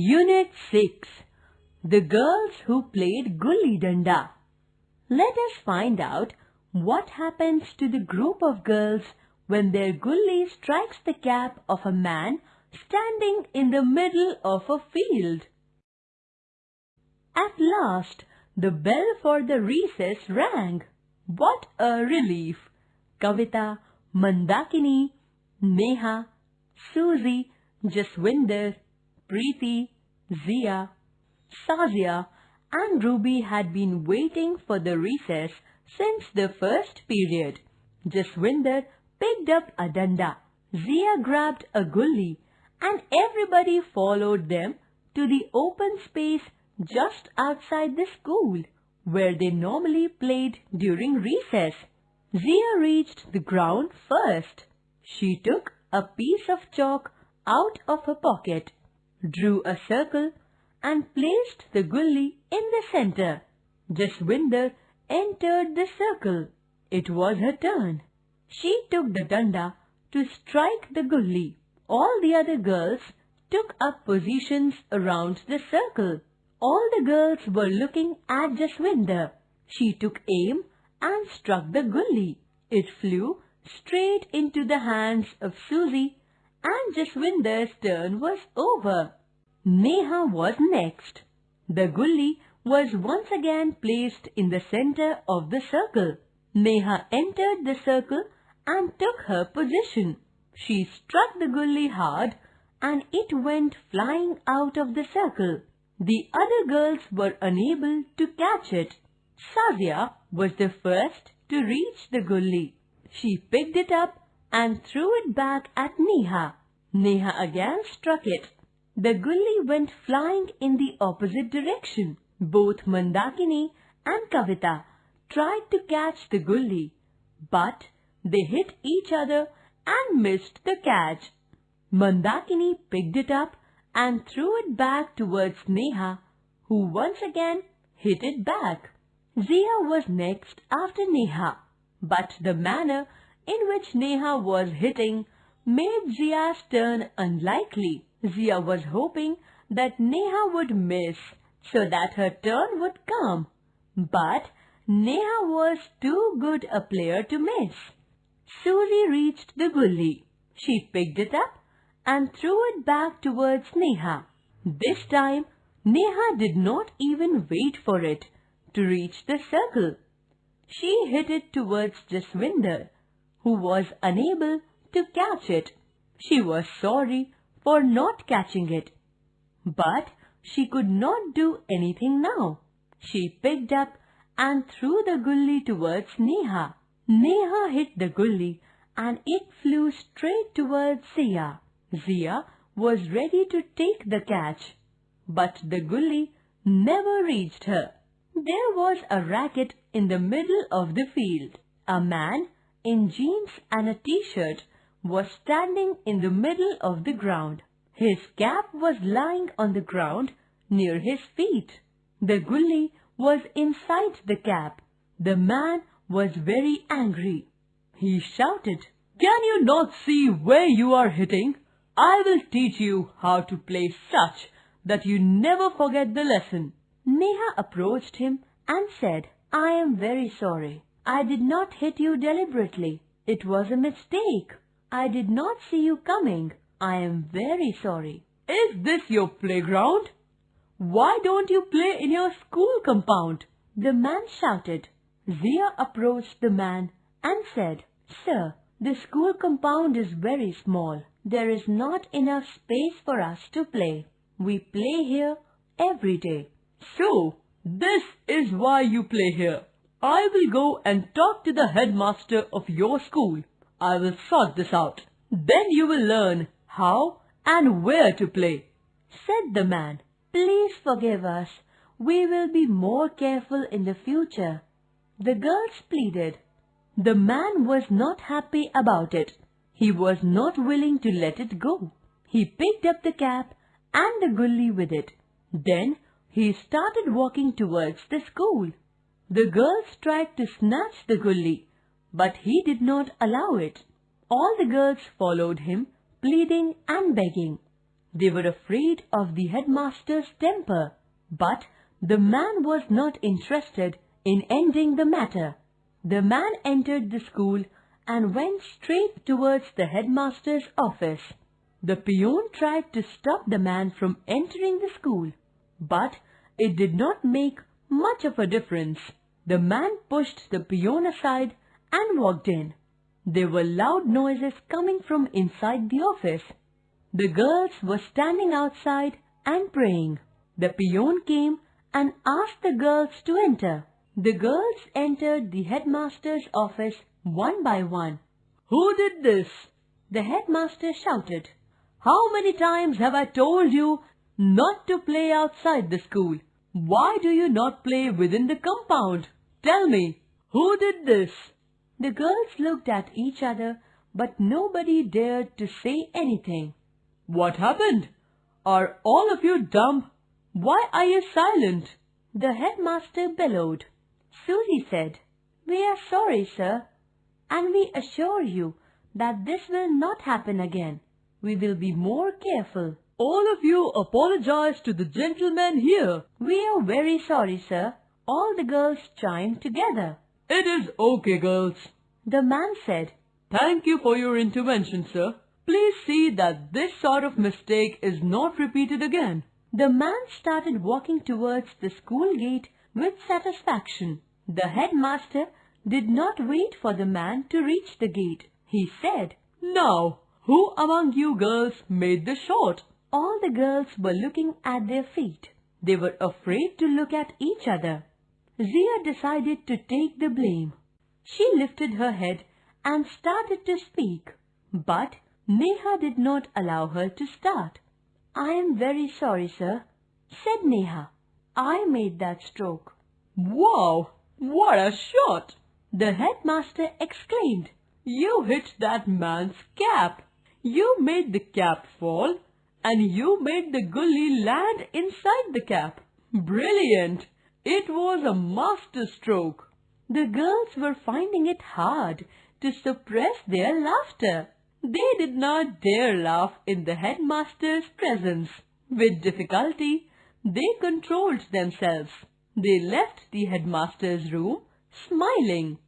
Unit 6. The girls who played Gulli Danda. Let us find out what happens to the group of girls when their gulli strikes the cap of a man standing in the middle of a field. At last, the bell for the recess rang. What a relief! Kavita, Mandakini, Neha, Suzy, Jaswinder, Preeti, Zia, Sazia and Ruby had been waiting for the recess since the first period. Jaswinder picked up a danda, Zia grabbed a gulli, and everybody followed them to the open space just outside the school, where they normally played during recess. Zia reached the ground first. She took a piece of chalk out of her pocket, drew a circle and placed the gulli in the center. Jaswinder entered the circle. It was her turn. She took the danda to strike the gulli. All the other girls took up positions around the circle. All the girls were looking at Jaswinder. She took aim and struck the gulli. It flew straight into the hands of Suzy, and Jaswinder's turn was over. Neha was next. The gulli was once again placed in the center of the circle. Neha entered the circle and took her position. She struck the gulli hard and it went flying out of the circle. The other girls were unable to catch it. Sazia was the first to reach the gulli. She picked it up and threw it back at Neha. Neha again struck it. The gulli went flying in the opposite direction. Both Mandakini and Kavita tried to catch the gulli, but they hit each other and missed the catch. Mandakini picked it up and threw it back towards Neha, who once again hit it back. Zia was next after Neha, but the manner in which Neha was hitting made Zia's turn unlikely. Zia was hoping that Neha would miss so that her turn would come, but Neha was too good a player to miss. Suzy reached the gulli. She picked it up and threw it back towards Neha. This time, Neha did not even wait for it to reach the circle. She hit it towards Jaswinder, who was unable to catch it. She was sorry for not catching it, but she could not do anything now. She picked up and threw the gulli towards Neha. Neha hit the gulli and it flew straight towards Zia. Zia was ready to take the catch, but the gulli never reached her. There was a racket in the middle of the field. A man in jeans and a t-shirt was standing in the middle of the ground. His cap was lying on the ground near his feet. The gulli was inside the cap. The man was very angry. He shouted, "Can you not see where you are hitting? I will teach you how to play such that you never forget the lesson." Neha approached him and said, "I am very sorry. I did not hit you deliberately. It was a mistake. I did not see you coming. I am very sorry." "Is this your playground? Why don't you play in your school compound?" the man shouted. Zia approached the man and said, "Sir, the school compound is very small. There is not enough space for us to play. We play here every day." "So, this is why you play here. I will go and talk to the headmaster of your school. I will sort this out. Then you will learn how and where to play," said the man. "Please forgive us. We will be more careful in the future," the girls pleaded. The man was not happy about it. He was not willing to let it go. He picked up the cap and the gulli with it. Then he started walking towards the school. The girls tried to snatch the gulli, but he did not allow it. All the girls followed him, pleading and begging. They were afraid of the headmaster's temper, but the man was not interested in ending the matter. The man entered the school and went straight towards the headmaster's office. The peon tried to stop the man from entering the school, but it did not make much of a difference. The man pushed the peon aside and walked in. There were loud noises coming from inside the office. The girls were standing outside and praying. The peon came and asked the girls to enter. The girls entered the headmaster's office one by one. "Who did this?" the headmaster shouted. "How many times have I told you not to play outside the school? Why do you not play within the compound? Tell me, who did this?" The girls looked at each other, but nobody dared to say anything. "What happened? Are all of you dumb? Why are you silent?" the headmaster bellowed. Suzy said, "We are sorry, sir, and we assure you that this will not happen again. We will be more careful." "All of you apologize to the gentleman here." "We are very sorry, sir," all the girls chimed together. "It is okay, girls," the man said. "Thank you for your intervention, sir. Please see that this sort of mistake is not repeated again." The man started walking towards the school gate with satisfaction. The headmaster did not wait for the man to reach the gate. He said, "Now, who among you girls made the shot?" All the girls were looking at their feet. They were afraid to look at each other. Zia decided to take the blame. She lifted her head and started to speak, but Neha did not allow her to start. "I am very sorry, sir," said Neha. "I made that stroke." "Wow, what a shot!" the headmaster exclaimed. "You hit that man's cap. You made the cap fall, and you made the gully land inside the cap. Brilliant! It was a master stroke." The girls were finding it hard to suppress their laughter. They did not dare laugh in the headmaster's presence. With difficulty, they controlled themselves. They left the headmaster's room smiling.